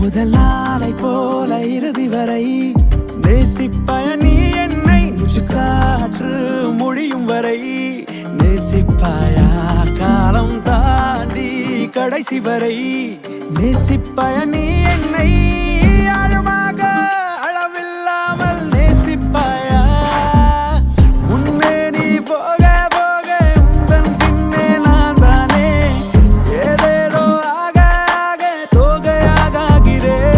முதல் நாளை போல இறுதி வரை நேசிப்பாய நீ என்னை மூச்சு காற்று முடியும் வரை நேசிப்பாயா காலம் தாண்டி கடைசி வரை நேசிப்பாய நீ என்னை ஆழமாக அளவில்லாமல் நேசிப்பாயா முன்னே நீ போக போக உந்தன் பின்னே நான் தானே ஏதேதோ ஆக ஆக தோகையாகிறேன்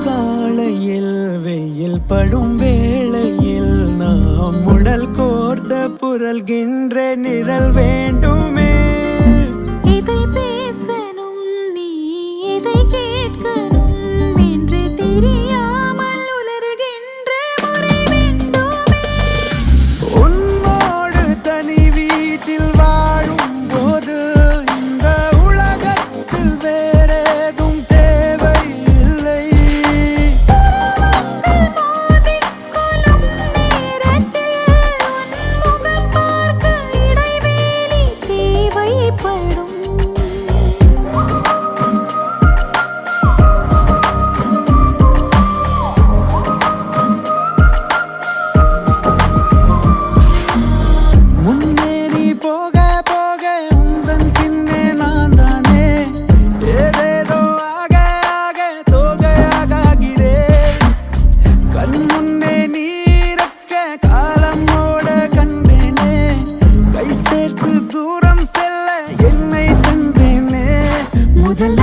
காலையில் வெயில் படும் வேளையில் நாம் உடல் கோர்த்த புரள்கின்ற நிழல் வேண்டுமே இதை பேசணும் நீ இதை கேட்கணும் என்று தெரியாமல் உலருகின்ற முறை வேண்டுமே உன்னோடு தனி வீட்டில் வாழும் போது இந்த உலகத்தில் வேறேதும் தேவையில்லை மோதிக்கொள்ளும் நேரத்தில் உன் முகம் பார்க்க இடைவேளை தேவைப்படும் முன்னே நீ போக போக உந்தன் பின்னே நான் தானே ஏதேதோ ஆக ஆக தோகையாகிறேன் கண் முன்னே நீரக்க காலம் ஓட கண்டேனே கை சேர்த்து தூரம் செல்ல என்னை தந்தேனே முதல்